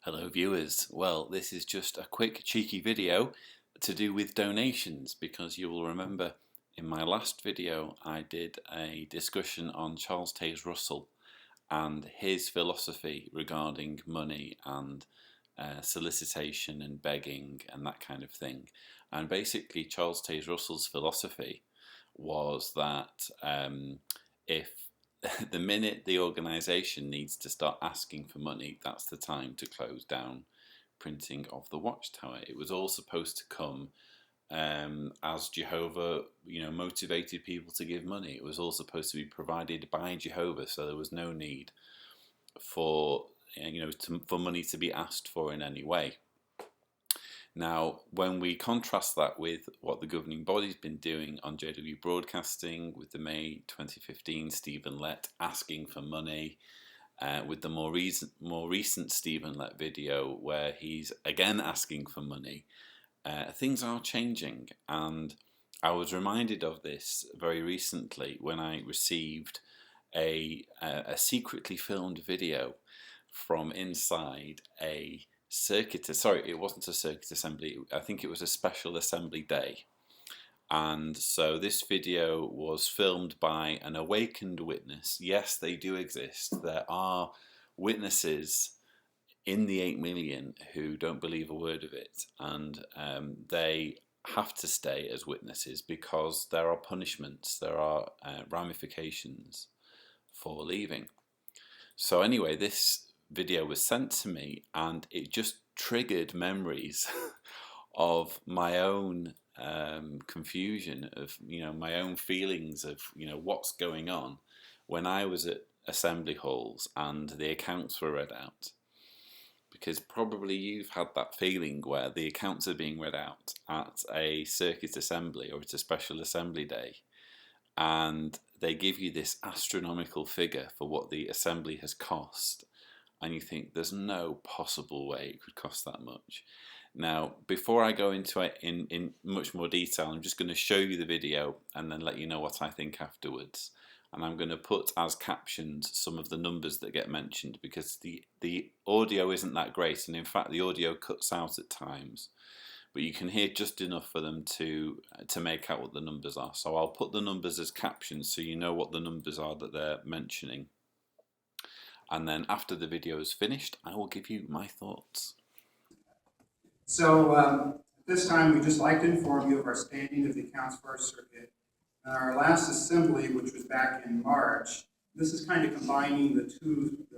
Hello viewers, well this is just a quick cheeky video to do with donations, because you will remember in my last video I did a discussion on Charles Taze Russell and his philosophy regarding money and solicitation and begging and that kind of thing. And basically Charles Taze Russell's philosophy was that if the minute the organisation needs to start asking for money, that's the time to close down printing of the Watchtower. It was all supposed to come as Jehovah, motivated people to give money. It was all supposed to be provided by Jehovah, so there was no need for for money to be asked for in any way. Now, when we contrast that with what the governing body's been doing on JW Broadcasting, with the May 2015 Stephen Lett asking for money, with the more recent Stephen Lett video where he's again asking for money, things are changing. And I was reminded of this very recently when I received a secretly filmed video from inside a it wasn't a circuit assembly, I think it was a special assembly day. And so this video was filmed by an awakened witness. Yes, they do exist. There are witnesses in the 8 million who don't believe a word of it, and they have to stay as witnesses because there are punishments, there are ramifications for leaving. So anyway, this video was sent to me and it just triggered memories of my own confusion, of my own feelings of what's going on when I was at assembly halls and the accounts were read out. Because probably you've had that feeling where the accounts are being read out at a circuit assembly or at a special assembly day, and they give you this astronomical figure for what the assembly has cost, and you think there's no possible way it could cost that much. Now, before I go into it in much more detail, I'm just going to show you the video and then let you know what I think afterwards. And I'm going to put as captions some of the numbers that get mentioned, because the audio isn't that great, and in fact the audio cuts out at times, but you can hear just enough for them to make out what the numbers are. So I'll put the numbers as captions so you know what the numbers are that they're mentioning. And then after the video is finished, I will give you my thoughts. So at this time, we'd just like to inform you of our standing of the accounts for our circuit. Our last assembly, which was back in March, this is kind of combining the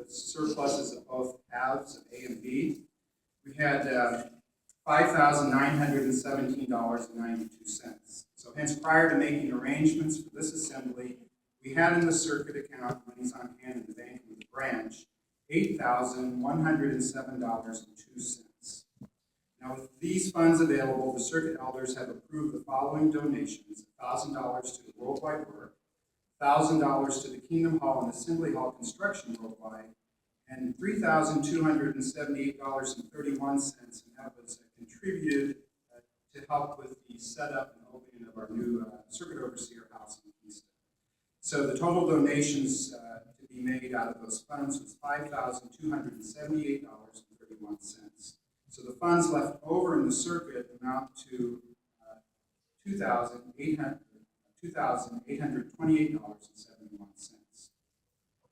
surpluses of both halves of A and B. We had $5,917.92. So hence, prior to making arrangements for this assembly, we had in the circuit account, monies on hand in the bank with the branch, $8,107.02. Now, with these funds available, the circuit elders have approved the following donations: $1,000 to the Worldwide Work, $1,000 to the Kingdom Hall and Assembly Hall Construction Worldwide, and $3,278.31, and that was contributed to help with the setup and opening of our new circuit overseer house in Keystone. So the total donations to be made out of those funds was $5,278.31. So the funds left over in the circuit amount to $2,828.71.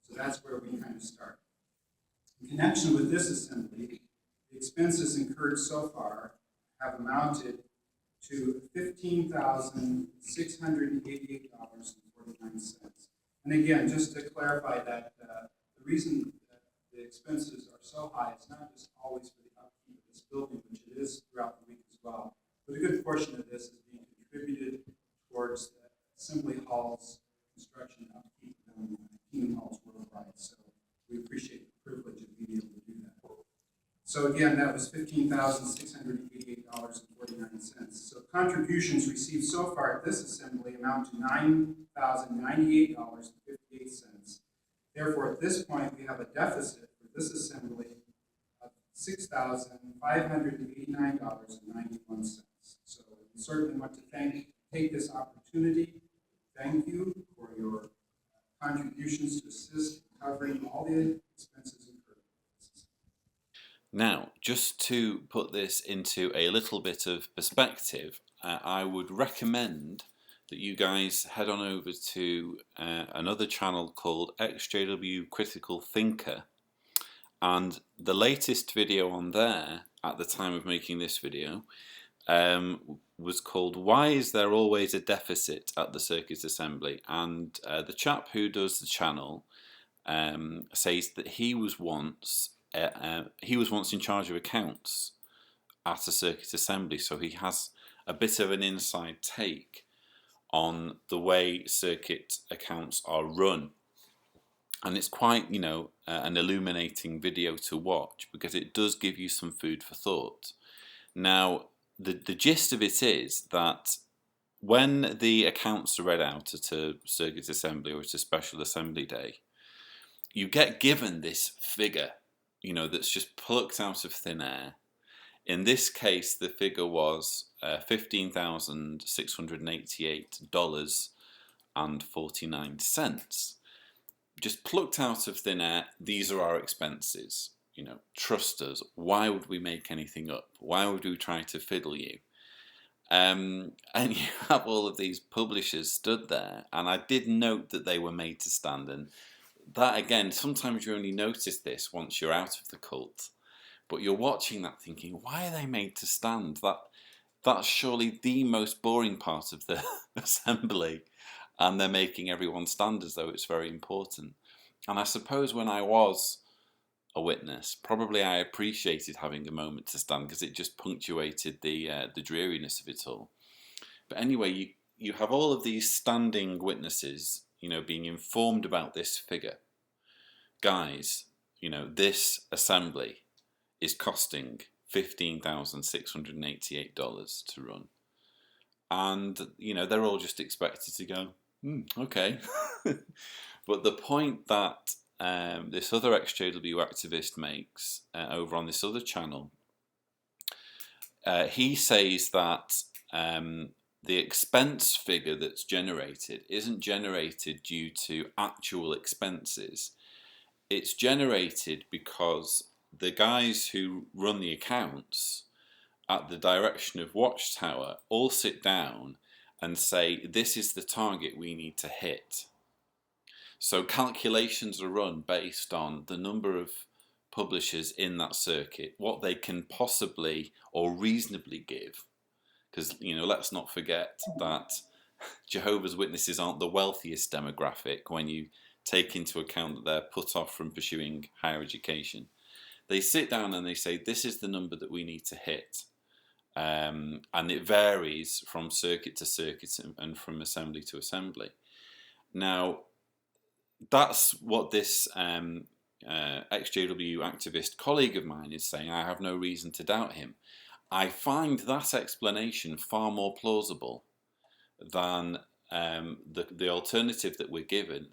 So that's where we kind of start. In connection with this assembly, the expenses incurred so far have amounted to $15,688.49. And again, just to clarify that the reason that the expenses are so high is not just always for the upkeep of this building, which it is throughout the week as well, but a good portion of this is being contributed towards the assembly hall's construction and upkeep and Kingdom Halls Worldwide. So we appreciate the privilege of being able to do that. So again, that was $15,688.49. So contributions received so far at this assembly amount to $9,098.58. Therefore, at this point, we have a deficit for this assembly of $6,589.91. So we certainly want to take this opportunity to thank you for your contributions to assist in covering all the expenses incurred. Now, just to put this into a little bit of perspective, I would recommend that you guys head on over to another channel called ExJW Critical Thinker. And the latest video on there, at the time of making this video, was called "Why Is There Always a Deficit at the Circuit Assembly?" And the chap who does the channel says that he was once in charge of accounts at a circuit assembly, so he has a bit of an inside take on the way circuit accounts are run. And it's quite, an illuminating video to watch, because it does give you some food for thought. Now, the gist of it is that when the accounts are read out at a circuit assembly or at a special assembly day, you get given this figure, that's just plucked out of thin air. In this case, the figure was $15,688.49. Just plucked out of thin air. These are our expenses. Trust us. Why would we make anything up? Why would we try to fiddle you? And you have all of these publishers stood there, and I did note that they were made to stand. And that, again, sometimes you only notice this once you're out of the cult, but you're watching that thinking, why are they made to stand? That's surely the most boring part of the assembly, and they're making everyone stand as though it's very important. And I suppose when I was a witness, probably I appreciated having a moment to stand, because it just punctuated the dreariness of it all. But anyway, you have all of these standing witnesses, being informed about this figure. Guys, this assembly is costing $15,688 to run. And, they're all just expected to go, okay. But the point that this other ExJW activist makes over on this other channel, he says that the expense figure that's generated isn't generated due to actual expenses. It's generated because the guys who run the accounts at the direction of Watchtower all sit down and say, this is the target we need to hit. So calculations are run based on the number of publishers in that circuit, what they can possibly or reasonably give. Because, let's not forget that Jehovah's Witnesses aren't the wealthiest demographic when you take into account that they're put off from pursuing higher education. They sit down and they say, this is the number that we need to hit. And it varies from circuit to circuit and from assembly to assembly. Now, that's what this ExJW activist colleague of mine is saying. I have no reason to doubt him. I find that explanation far more plausible than the alternative that we're given,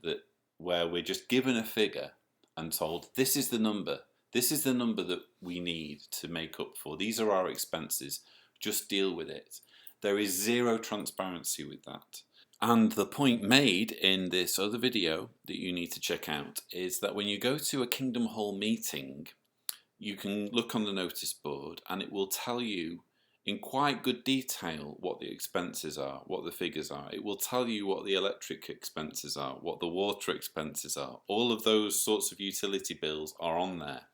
where we're just given a figure and told, this is the number. This is the number that we need to make up for. These are our expenses. Just deal with it. There is zero transparency with that. And the point made in this other video that you need to check out is that when you go to a Kingdom Hall meeting, you can look on the notice board and it will tell you in quite good detail what the expenses are, what the figures are. It will tell you what the electric expenses are, what the water expenses are. All of those sorts of utility bills are on there.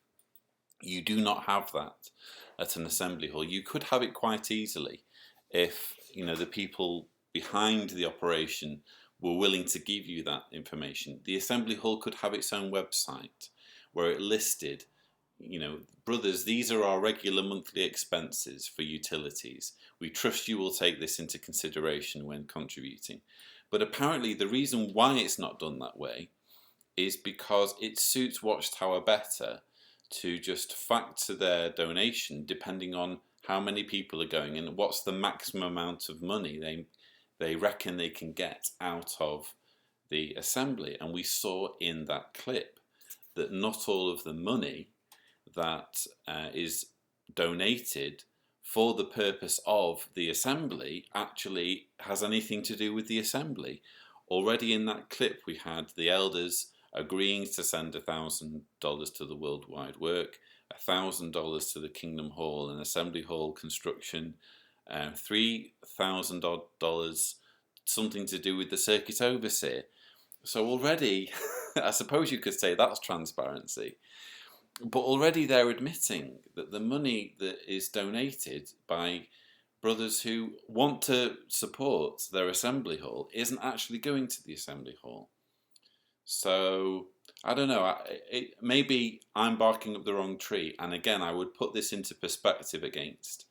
You do not have that at an assembly hall. You could have it quite easily if, the people behind the operation were willing to give you that information. The assembly hall could have its own website where it listed, brothers, these are our regular monthly expenses for utilities. We trust you will take this into consideration when contributing. But apparently the reason why it's not done that way is because it suits Watchtower better to just factor their donation depending on how many people are going and what's the maximum amount of money they reckon they can get out of the assembly. And we saw in that clip that not all of the money that is donated for the purpose of the assembly actually has anything to do with the assembly. Already in that clip we had the elders agreeing to send $1,000 to the worldwide work. $1,000 to the Kingdom Hall and Assembly Hall construction, $3,000 something to do with the circuit overseer. So already, I suppose you could say that's transparency. But already they're admitting that the money that is donated by brothers who want to support their assembly hall isn't actually going to the assembly hall. So I don't know. Maybe I'm barking up the wrong tree. And again, I would put this into perspective against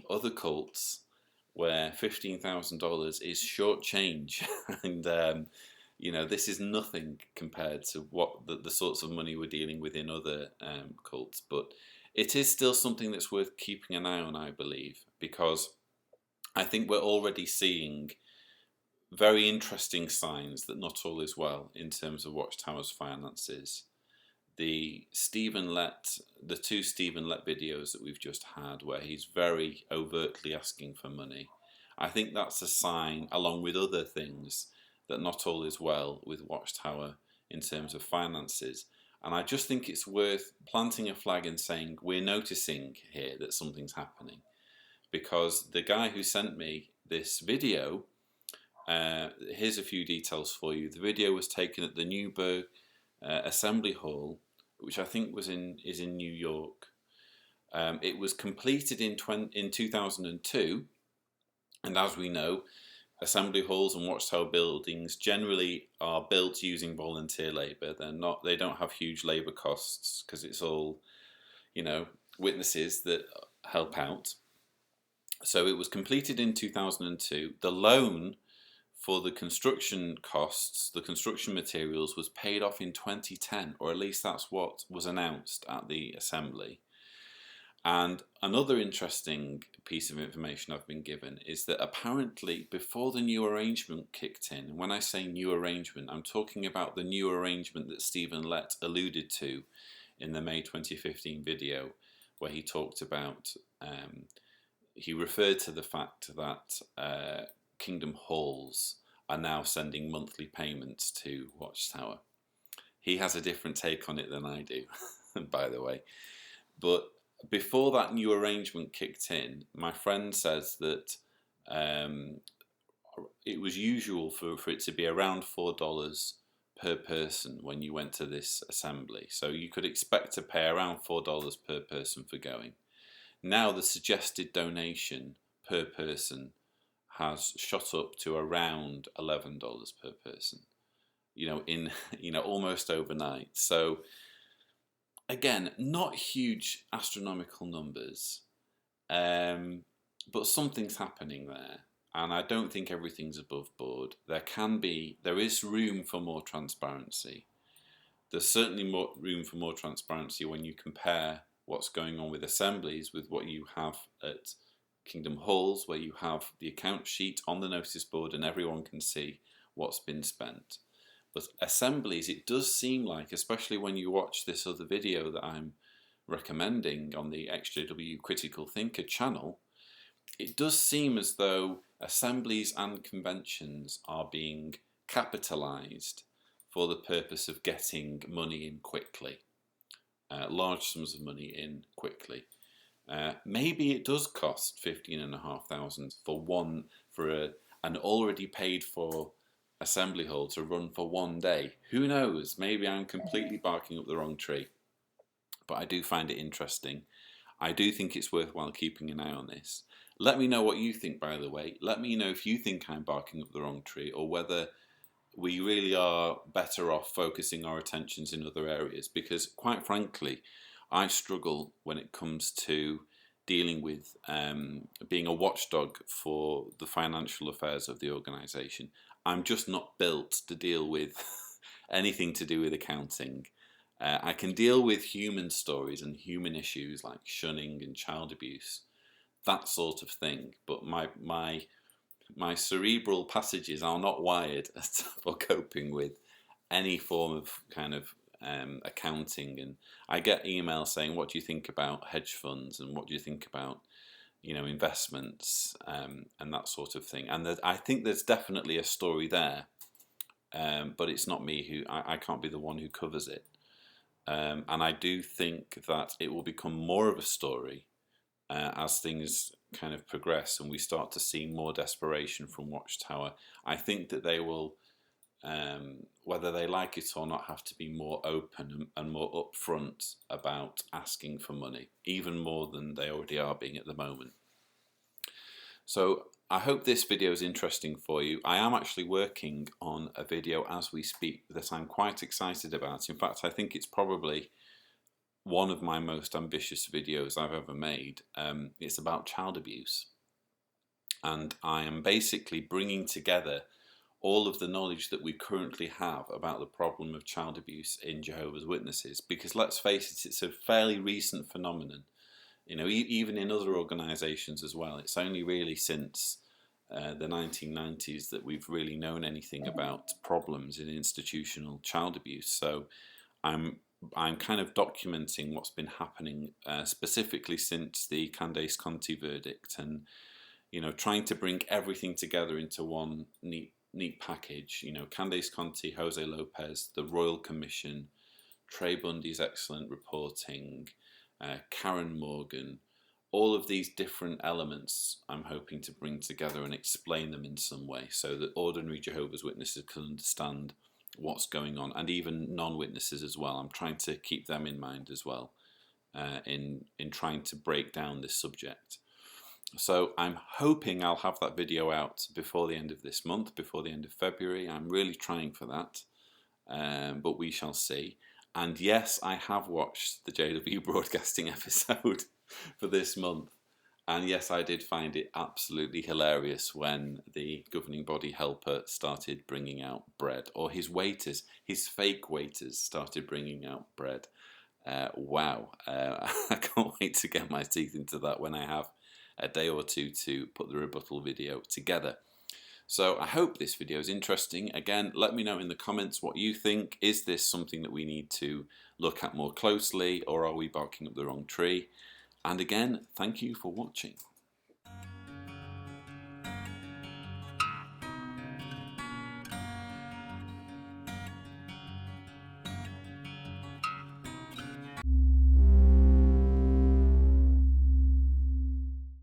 other cults where $15,000 is short change, and this is nothing compared to what the sorts of money we're dealing with in other cults. But it is still something that's worth keeping an eye on, I believe, because I think we're already seeing very interesting signs that not all is well in terms of Watchtower's finances. The two Stephen Lett videos that we've just had, where he's very overtly asking for money, I think that's a sign, along with other things, that not all is well with Watchtower in terms of finances. And I just think it's worth planting a flag and saying we're noticing here that something's happening, because the guy who sent me this video, here's a few details for you. The video was taken at the Newburgh Assembly Hall, which I think is in New York. It was completed in 2002, and as we know, assembly halls and Watchtower buildings generally are built using volunteer labour. They don't have huge labour costs because it's all, witnesses that help out. So it was completed in 2002. The loan for the construction costs, the construction materials, was paid off in 2010, or at least that's what was announced at the assembly. And another interesting piece of information I've been given is that apparently before the new arrangement kicked in, and when I say new arrangement, I'm talking about the new arrangement that Stephen Lett alluded to in the May 2015 video, where he talked about, he referred to the fact that Kingdom Halls are now sending monthly payments to Watchtower. He has a different take on it than I do, by the way. But before that new arrangement kicked in, my friend says that it was usual for it to be around $4 per person when you went to this assembly. So you could expect to pay around $4 per person for going. Now the suggested donation per person has shot up to around $11 per person, in almost overnight. So again, not huge astronomical numbers, but something's happening there, and I don't think everything's above board. There is room for more transparency. There's certainly more room for more transparency when you compare what's going on with assemblies with what you have at Kingdom Halls, where you have the account sheet on the notice board and everyone can see what's been spent. But assemblies, it does seem like, especially when you watch this other video that I'm recommending on the ExJW Critical Thinker channel, it does seem as though assemblies and conventions are being capitalized for the purpose of getting money in quickly, large sums of money in quickly. Maybe it does cost $15,500 for an already paid for assembly hall to run for one day. Who knows? Maybe I'm completely barking up the wrong tree. But I do find it interesting. I do think it's worthwhile keeping an eye on this. Let me know what you think, by the way. Let me know if you think I'm barking up the wrong tree, or whether we really are better off focusing our attentions in other areas. Because quite frankly, I struggle when it comes to dealing with being a watchdog for the financial affairs of the organisation. I'm just not built to deal with anything to do with accounting. I can deal with human stories and human issues like shunning and child abuse, that sort of thing. But my cerebral passages are not wired for coping with any form of kind of accounting. And I get emails saying, what do you think about hedge funds, and what do you think about investments, and that sort of thing. And I think there's definitely a story there, but it's not me I can't be the one who covers it. And I do think that it will become more of a story as things kind of progress and we start to see more desperation from Watchtower. I think that they will, whether they like it or not, have to be more open and more upfront about asking for money, even more than they already are being at the moment. So I hope this video is interesting for you. I am actually working on a video as we speak that I'm quite excited about. In fact, I think it's probably one of my most ambitious videos I've ever made. It's about child abuse. And I am basically bringing together all of the knowledge that we currently have about the problem of child abuse in Jehovah's Witnesses. Because let's face it, it's a fairly recent phenomenon. You know, even in other organisations as well. It's only really since the 1990s that we've really known anything about problems in institutional child abuse. So I'm kind of documenting what's been happening specifically since the Candace Conti verdict, and you know, trying to bring everything together into one neat package. You know, Candace Conti, Jose Lopez, the Royal Commission, Trey Bundy's excellent reporting, Karen Morgan, all of these different elements I'm hoping to bring together and explain them in some way so that ordinary Jehovah's Witnesses can understand what's going on, and even non-witnesses as well. I'm trying to keep them in mind as well in trying to break down this subject. So I'm hoping I'll have that video out before the end of this month, before the end of February. I'm really trying for that, but we shall see. And yes, I have watched the JW Broadcasting episode for this month. And yes, I did find it absolutely hilarious when the governing body helper started bringing out bread, or his waiters, his fake waiters started bringing out bread. Wow, I can't wait to get my teeth into that when I have a day or two to put the rebuttal video together. So I hope this video is interesting. Again, let me know in the comments what you think. Is this something that we need to look at more closely, or are we barking up the wrong tree? And again, thank you for watching.